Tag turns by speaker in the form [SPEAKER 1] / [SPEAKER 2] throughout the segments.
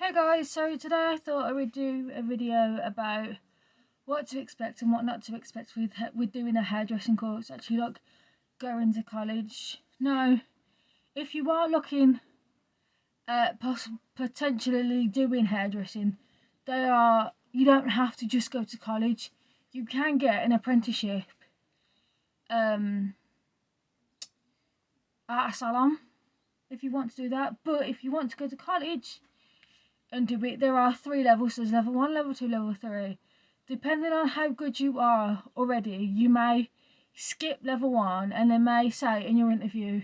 [SPEAKER 1] Hey guys, so today I thought I would do a video about what to expect and what not to expect with doing a hairdressing course, actually like going to college. Now, if you are looking at potentially doing hairdressing, you don't have to just go to college. You can get an apprenticeship um, at a salon if you want to do that, but if you want to go to college and do it, there are 3 levels. There's level 1, level 2, level 3. Depending on how good you are already, you may skip level 1 and they may say in your interview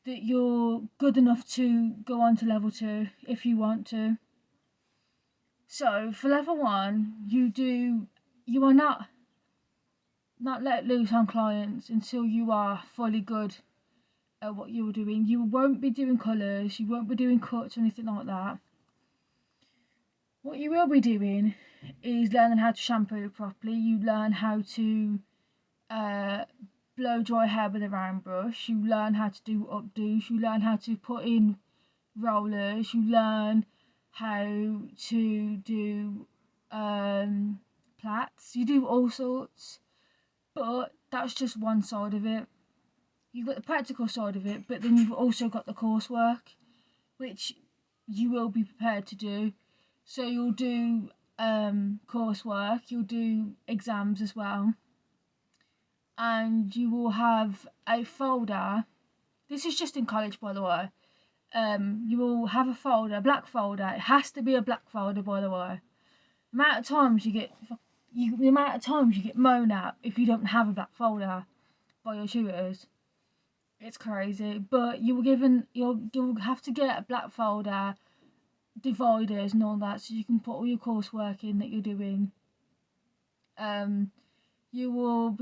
[SPEAKER 1] that you're good enough to go on to level 2 if you want to. So for level 1, you are not let loose on clients until you are fully good at what you're doing. You won't be doing colours, you won't be doing cuts or anything like that. What you will be doing is learning how to shampoo properly. You learn how to blow dry hair with a round brush. You learn how to do updos. You learn how to put in rollers. You learn how to do plaits. You do all sorts, but that's just one side of it. You've got the practical side of it, but then you've also got the coursework, which you will be prepared to do. So you'll do coursework, you'll do exams as well, and you will have a folder. This is just in college, by the way. You will have a folder, a black folder. It has to be a black folder, by the way. The amount of times you get moaned at if you don't have a black folder by your tutors, it's crazy. But you'll have to get a black folder, dividers and all that, so you can put all your coursework in that you're doing. You'll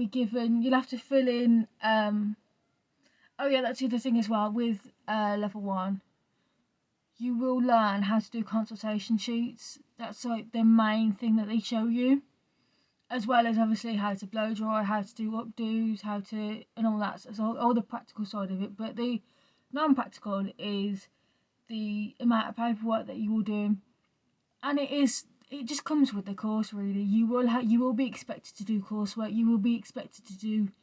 [SPEAKER 1] have to fill in oh yeah, that's the other thing as well with level 1. You will learn how to do consultation sheets. That's like the main thing that they show you, as well as obviously how to blow dry, how to do updos, and all that, so all the practical side of it. But the non-practical is the amount of paperwork that you will do, and it just comes with the course, really. You will be expected to do coursework. You will be expected to do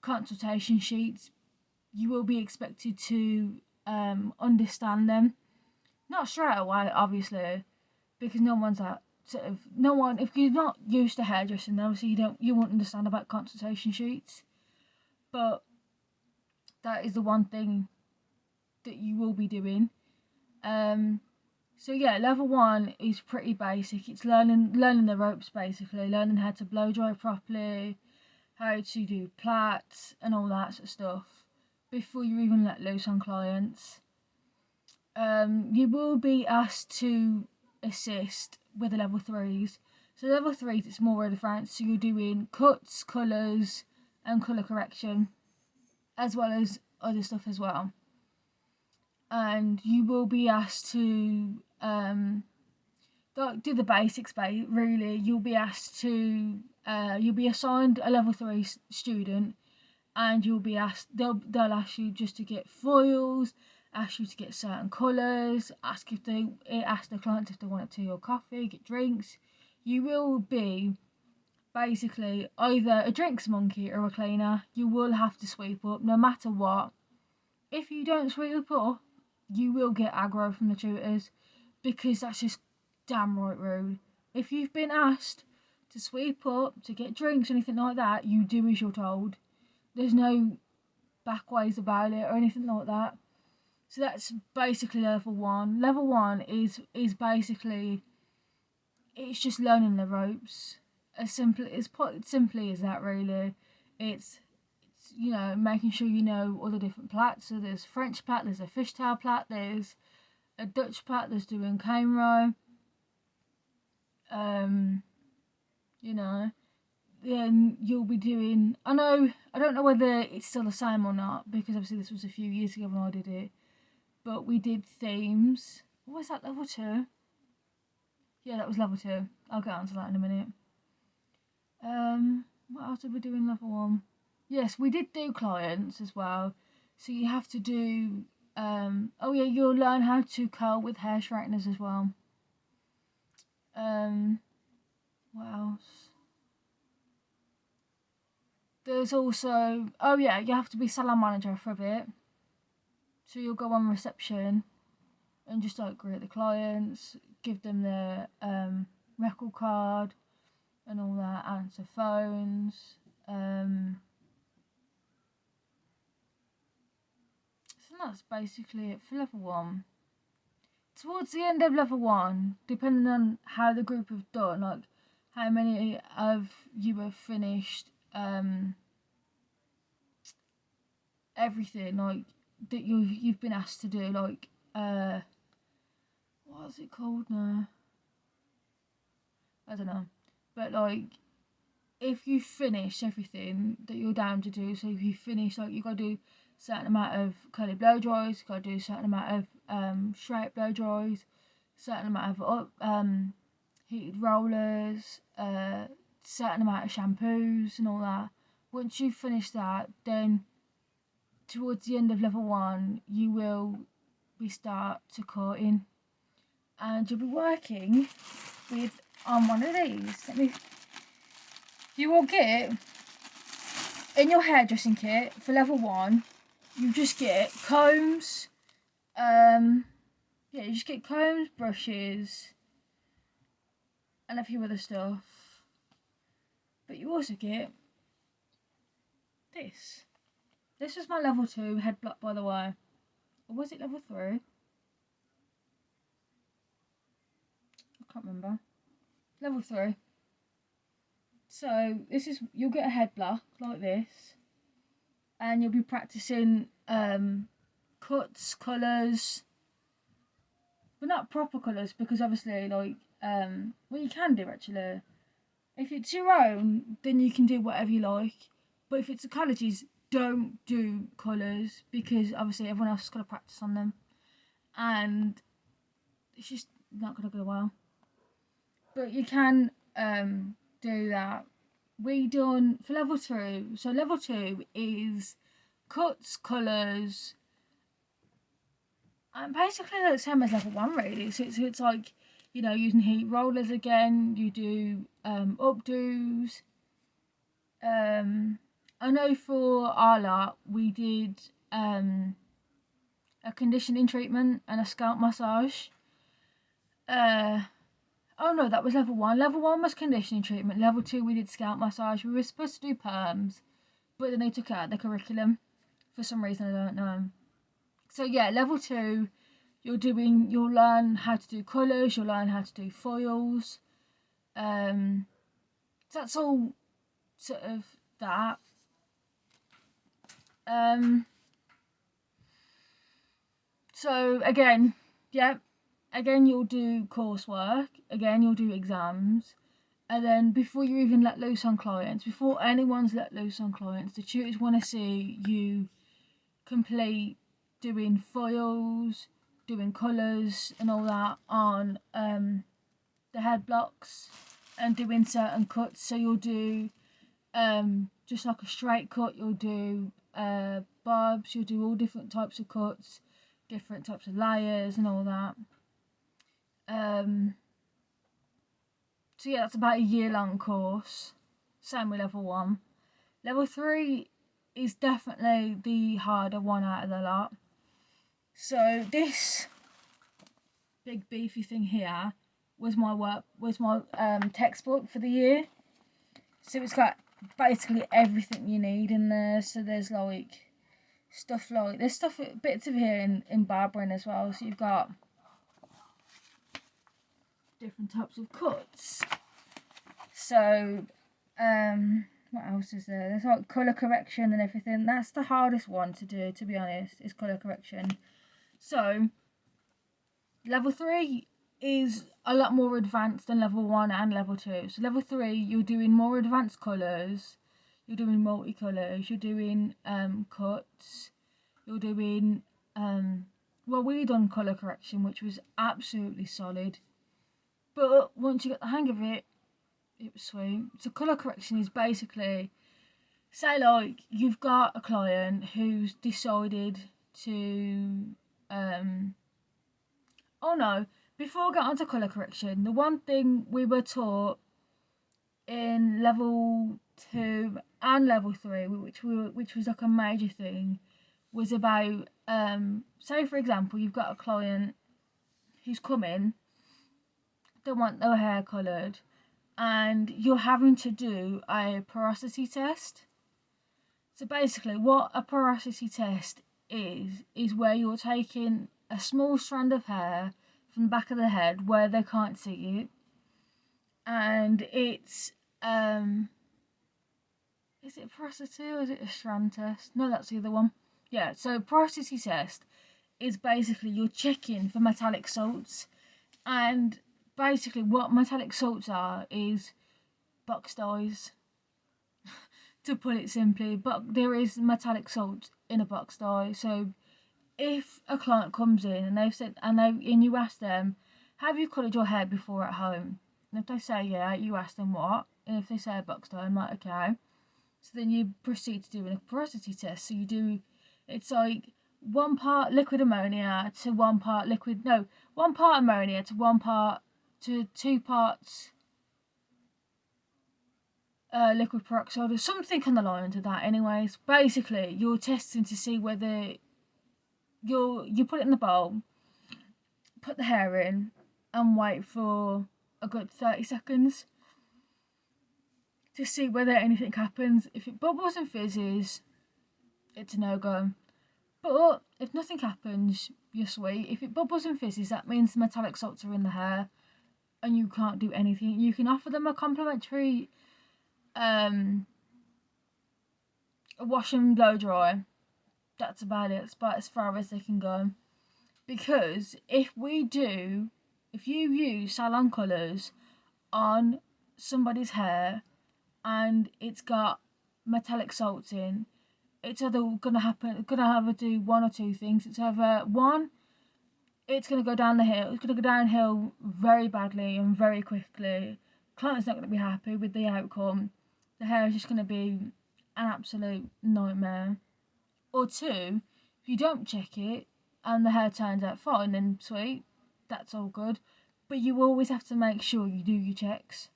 [SPEAKER 1] consultation sheets. You will be expected to understand them, not straight away, obviously, because no one. If you're not used to hairdressing, obviously you won't understand about consultation sheets. But that is the one thing that you will be doing. So yeah, level 1 is pretty basic. It's learning the ropes, basically, learning how to blow dry properly, how to do plaits and all that sort of stuff before you even let loose on clients. You will be asked to assist with the level 3s. So level 3s, it's more advanced. So you're doing cuts, colours, and colour correction, as well as other stuff as well. And you will be asked to do the basics, really. You'll be asked to you'll be assigned a level 3 student, and you'll be asked they'll ask you just to get foils, ask you to get certain colours, ask the clients if they want tea or coffee, get drinks. You will be basically either a drinks monkey or a cleaner. You will have to sweep up no matter what. If you don't sweep up, you will get aggro from the tutors, because that's just damn right rude. If you've been asked to sweep up, to get drinks or anything like that, you do as you're told. There's no back ways about it or anything like that. So that's basically level 1. Level 1 is basically, it's just learning the ropes. As simply as that, really. It's making sure you know all the different plaits. So there's French plait, there's a fishtail plait, there's a Dutch plait, there's doing cane row. Then you'll be doing, I don't know whether it's still the same or not, because obviously this was a few years ago when I did it, but we did themes. What was that, level 2? Yeah, that was level 2. I'll get onto that in a minute. What else did we do in level 1? Yes, we did do clients as well. So you have to do, oh yeah, you'll learn how to curl with hair straighteners as well. What else? There's also, oh yeah, you have to be salon manager for a bit. So you'll go on reception and just like greet the clients, give them their record card and all that, answer phones. So that's basically it for level 1. Towards the end of level 1, depending on how the group have done, like how many of you have finished everything like that you've been asked to do, like what is it called now? I don't know. But like if you finish everything that you're down to do, so if you finish, like you gotta do a certain amount of curly blow dries, you gotta do a certain amount of straight blow dries, certain amount of heated rollers, certain amount of shampoos and all that. Once you've finished that, then towards the end of level 1 you will start to cutting, and you'll be working with on one of these. You will get in your hairdressing kit for level 1. You just get combs. You just get combs, brushes, and a few other stuff. But you also get this. This was my level 2 head block, by the way. Or was it level 3? I can't remember. Level 3. So this is, you'll get a head block like this, and you'll be practicing cuts, colours, but not proper colours, because obviously like well, you can do actually. If it's your own, then you can do whatever you like. But if it's ecologies, don't do colours, because obviously everyone else has got to practice on them, and it's just not going to go well. But you can do that. We done for level 2. So level 2 is cuts, colours, and basically the same as level 1 really. So it's like, you know, using heat rollers again. You do updos. I know for our lot we did a conditioning treatment and a scalp massage. Oh no, that was level 1. Level 1 was conditioning treatment. Level 2 we did scalp massage. We were supposed to do perms, but then they took it out of the curriculum for some reason, I don't know. So yeah, level 2, you'll learn how to do colours, you'll learn how to do foils. So that's all sort of that. So again, you'll do coursework, again you'll do exams, and then before you even let loose on clients, before anyone's let loose on clients, the tutors want to see you complete doing foils, doing colours and all that on the head blocks, and doing certain cuts. So you'll do just like a straight cut, you'll do bobs, you'll do all different types of cuts, different types of layers and all that. So yeah, that's about a year-long course. Same with level 1. Level 3 is definitely the harder one out of the lot. So this big beefy thing here was my textbook for the year. So it's got basically everything you need in there. So there's like there's bits of here in barbering as well. So you've got different types of cuts. So what else is there? There's like colour correction and everything. That's the hardest one to do, to be honest, is colour correction. So level 3 is a lot more advanced than level 1 and level 2. So level 3, you're doing more advanced colours, you're doing multicolours, you're doing cuts, you're doing well, we done colour correction, which was absolutely solid. But once you get the hang of it, it was sweet. So colour correction is basically, say like you've got a client who's decided to oh no, before I get on to colour correction, the one thing we were taught in level 2 and level 3, which was like a major thing, was about say for example you've got a client who's come in, they want their hair coloured, and you're having to do a porosity test. So basically what a porosity test is where you're taking a small strand of hair from the back of the head where they can't see it, and it's is it porosity or is it a strand test? No, that's the other one. Yeah, so porosity test is basically you're checking for metallic salts, and basically what metallic salts are is box dyes, to put it simply. But there is metallic salt in a box dye. So if a client comes in and they've said and you ask them, have you coloured your hair before at home? And if they say yeah, you ask them what, and if they say a box dye, I'm like okay. So then you proceed to do a porosity test. So you do, it's like 1 part liquid ammonia to 1 part liquid, no, 1 part ammonia to 1 part to 2 parts liquid peroxide or something on the lines of that. Anyways, basically you're testing to see whether you put it in the bowl, put the hair in, and wait for a good 30 seconds to see whether anything happens. If it bubbles and fizzes, it's a no-go. But if nothing happens, you're sweet. If it bubbles and fizzes, that means the metallic salts are in the hair and you can't do anything. You can offer them a complimentary a wash and blow dry. That's about it. It's about as far as they can go. Because if you use salon colours on somebody's hair and it's got metallic salts in, it's either gonna do one or two things. It's either one, it's gonna go down the hill. It's gonna go downhill very badly and very quickly. Client's not gonna be happy with the outcome. The hair is just gonna be an absolute nightmare. Or two, if you don't check it and the hair turns out fine, then sweet, that's all good. But you always have to make sure you do your checks.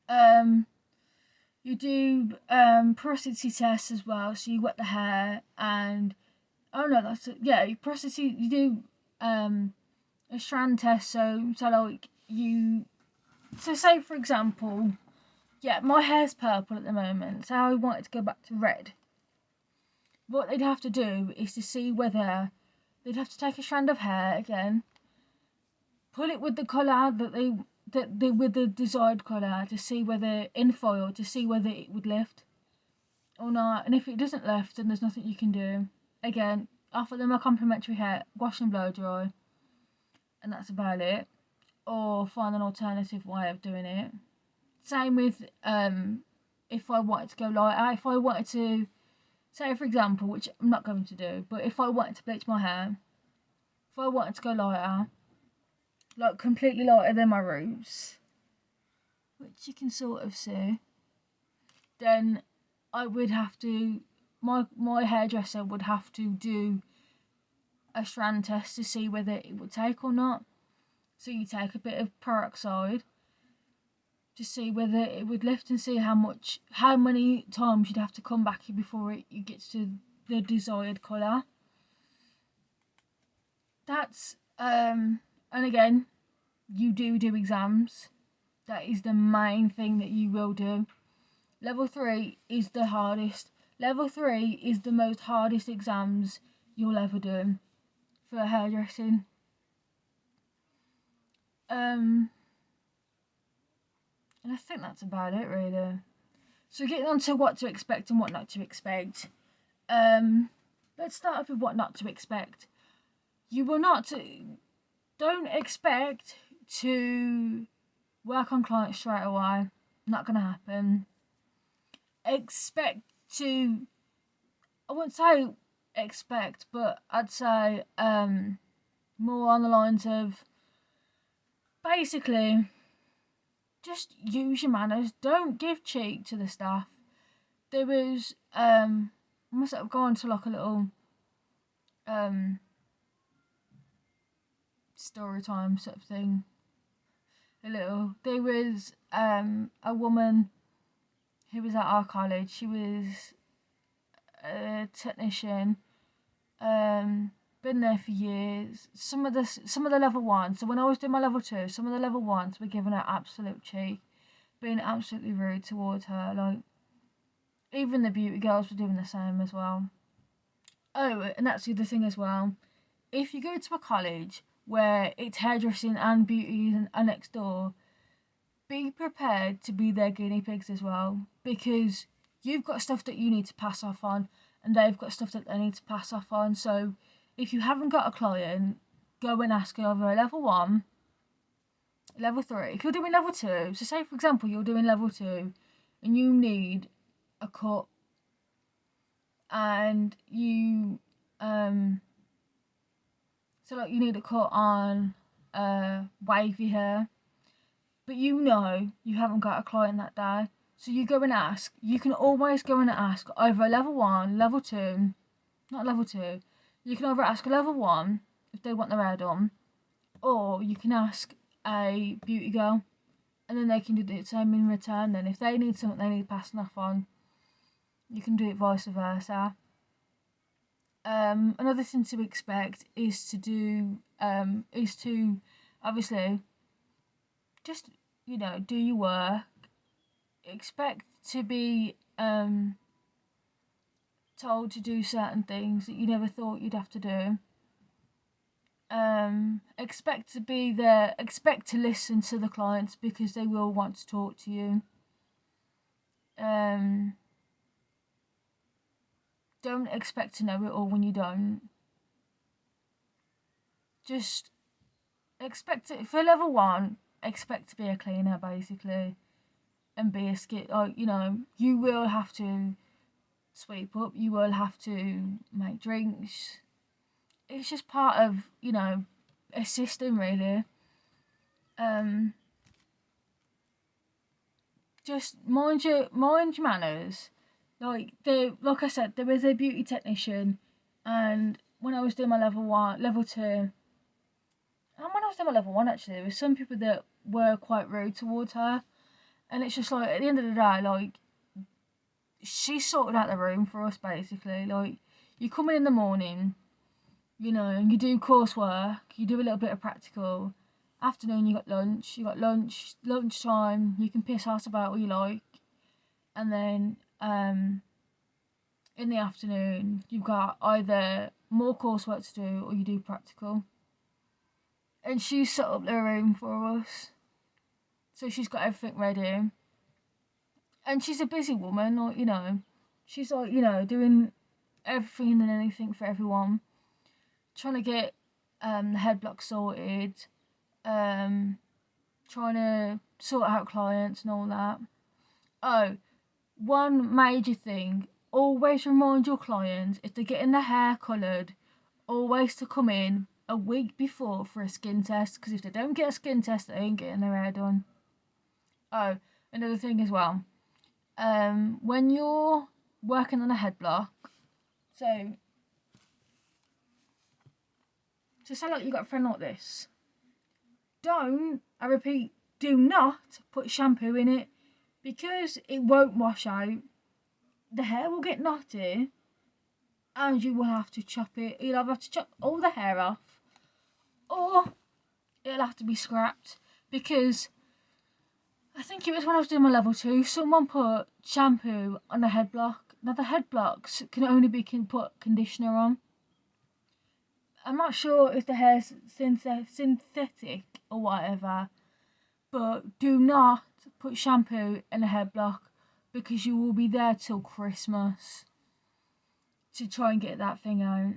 [SPEAKER 1] You do porosity tests as well. So you wet the hair and porosity. You do a strand test. So like say for example, yeah, my hair's purple at the moment. So I want it to go back to red. What they'd have to do is to see whether they'd have to take a strand of hair again, pull it with the colour with the desired colour to see whether in foil to see whether it would lift or not. And if it doesn't lift, then there's nothing you can do. Again, offer them a complimentary hair wash and blow dry, and that's about it. Or find an alternative way of doing it. Same with if I wanted to go lighter, if I wanted to say for example, which I'm not going to do, but if I wanted to bleach my hair, if I wanted to go lighter, like completely lighter than my roots, which you can sort of see, then I would have to, my hairdresser would have to do a strand test to see whether it would take or not. So you take a bit of peroxide to see whether it would lift and see how many times you'd have to come back before it gets to the desired colour. That's and again, you do exams. That is the main thing that you will do. Level 3 is the hardest. Level 3 is the most hardest exams you'll ever do for hairdressing. And I think that's about it really. So getting on to what to expect and what not to expect. Let's start off with what not to expect. Don't expect to work on clients straight away. Not gonna happen. Expect to, I wouldn't say expect, but I'd say more on the lines of basically just use your manners. Don't give cheek to the staff. There was I must have gone to like a little story time sort of thing. There was a woman who was at our college. She was a technician. Been there for years. Some of the level ones. So when I was doing my level 2, some of the level ones were giving her absolute cheek, being absolutely rude towards her. Like, even the beauty girls were doing the same as well. Oh, and that's the other thing as well. If you go to a college where it's hairdressing and beauty are next door, be prepared to be their guinea pigs as well, because you've got stuff that you need to pass off on, and they've got stuff that they need to pass off on. So if you haven't got a client, go and ask over a level 1, level 3. If you're doing level 2, so say for example you're doing level 2 and you need a cut, and you so like you need a cut on wavy hair, but you know you haven't got a client that day, so you go and ask. You can always go and ask either a level 1, level 2, not level 2. You can either ask a level 1 if they want their hair done, or you can ask a beauty girl, and then they can do the same in return. Then if they need something they need passing off on, you can do it vice versa. Another thing to expect is to obviously just, do your work. Expect to be told to do certain things that you never thought you'd have to do. Expect to listen to the clients, because they will want to talk to you. Don't expect to know it all when you don't. Just expect it for level 1. Expect to be a cleaner basically, and be a skip. You will have to sweep up. You will have to make drinks. It's just part of assisting really. Just mind your manners. Like I said, there was a beauty technician, and when I was doing my level 1, level 2, and when I was doing my level 1 actually, there were some people that were quite rude towards her, and it's just like at the end of the day, like, she sorted out the room for us basically. Like, you come in the morning, and you do coursework, you do a little bit of practical. Afternoon, you got lunchtime, you can piss out about what you like, and then in the afternoon you've got either more coursework to do or you do practical. And she set up the room for us, so she's got everything ready. And she's a busy woman, like, she's like, doing everything and anything for everyone, trying to get the head block sorted, trying to sort out clients and all that. Oh, one major thing, always remind your clients, if they're getting their hair coloured, always to come in a week before for a skin test, because if they don't get a skin test, they ain't getting their hair done. Oh, another thing as well, when you're working on a head block, so say like you got a friend like this, I repeat, do not put shampoo in it, because it won't wash out. The hair will get knotty, and you will have to chop it. You'll have to chop all the hair off, or it'll have to be scrapped, because I think it was when I was doing my level 2, someone put shampoo on the head block. Now the head blocks can only be put conditioner on. I'm not sure if the hair's synthetic or whatever, but do not put shampoo in a head block, because you will be there till Christmas to try and get that thing out.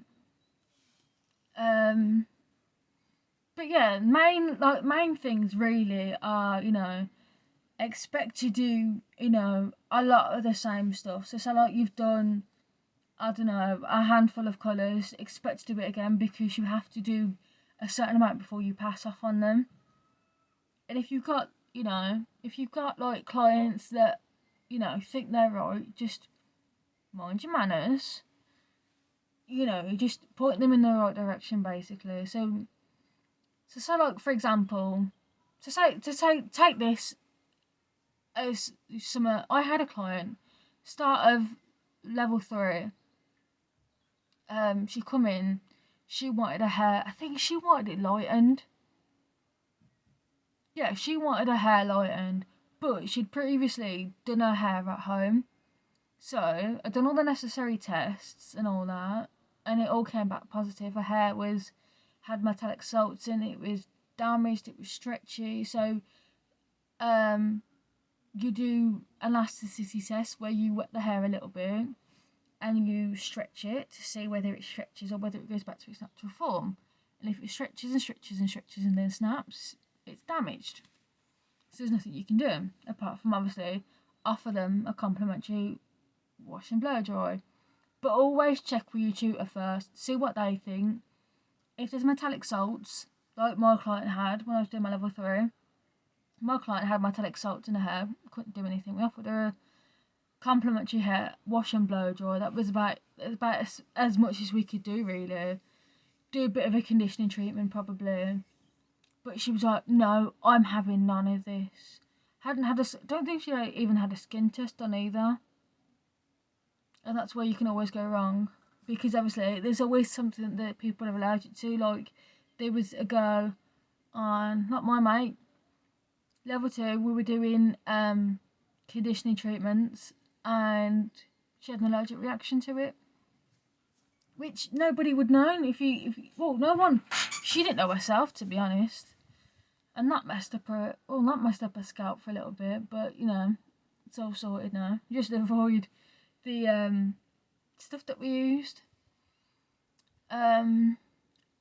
[SPEAKER 1] But yeah, main things really are, expect to do, a lot of the same stuff. So like you've done, I don't know, a handful of colours, expect to do it again, because you have to do a certain amount before you pass off on them. And if you've got like clients that, think they're right, just mind your manners. Just point them in the right direction basically. So So like for example, take this as summer. I had a client, start of level 3. She come in, she wanted her hair. I think she wanted it lightened. Yeah, she wanted her hair lightened, but she'd previously done her hair at home. So I'd done all the necessary tests and all that, and it all came back positive. Her hair had metallic salts in it, was damaged, it was stretchy. So you do elasticity tests where you wet the hair a little bit and you stretch it to see whether it stretches or whether it goes back to its natural form. And if it stretches and stretches and stretches and then snaps, it's damaged. So there's nothing you can do apart from obviously offer them a complimentary wash and blow dry. But always check with your tutor first, see what they think. If there's metallic salts, like my client had when I was doing my level 3, my client had metallic salts in her hair, couldn't do anything. We offered her a complimentary hair wash and blow dry. That was about as much as we could do, really. Do a bit of a conditioning treatment probably. But she was like, no, I'm having none of this. Don't think she even had a skin test done either. And that's where you can always go wrong. Because obviously there's always something that people are allergic to. Like, there was a girl on, not my mate, level 2, we were doing conditioning treatments and she had an allergic reaction to it. Which nobody would know well, no one. She didn't know herself, to be honest. And that messed up her scalp for a little bit, but you know, it's all sorted now. Just avoid the stuff that we used.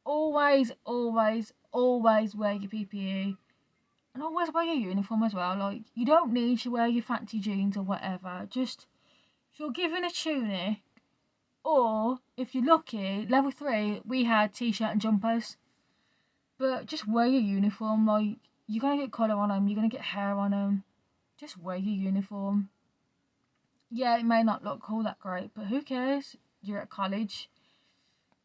[SPEAKER 1] Always wear your PPE. And always wear your uniform as well. Like, you don't need to wear your fancy jeans or whatever. Just, if you're given a tunic, or if you're lucky, level 3, we had t-shirt and jumpers. But just wear your uniform. Like, you're going to get colour on them, you're going to get hair on them. Just wear your uniform. Yeah, it may not look all that great, but who cares? You're at college.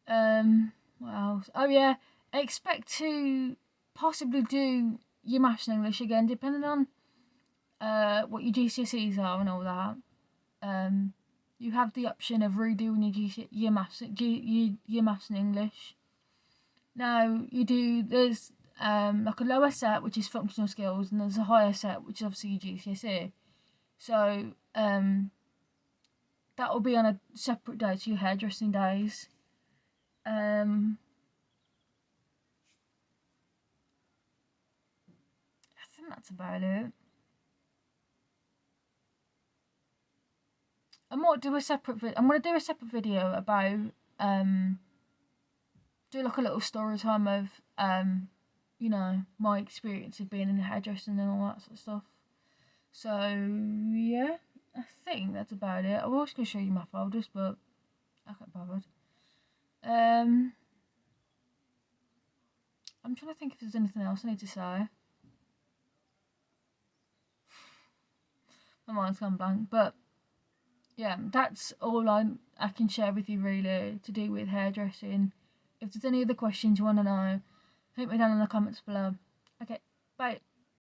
[SPEAKER 1] What else? Oh yeah, expect to possibly do your maths and English again, depending on what your GCSEs are and all that. You have the option of redoing your maths and English. Now there's like a lower set which is functional skills, and there's a higher set which is obviously your GCSE. So that will be on a separate day to your hairdressing days. I think that's about it. I'm going to do a separate video about do like a little story time of you know, my experience of being in hairdressing and all that sort of stuff. So yeah, I think that's about it. I was going to show you my folders, but I can't bothered. I'm trying to think if there's anything else I need to say. My mind's gone blank, but yeah, that's all I can share with you really to do with hairdressing. If there's any other questions you want to know, hit me down in the comments below. Okay, bye.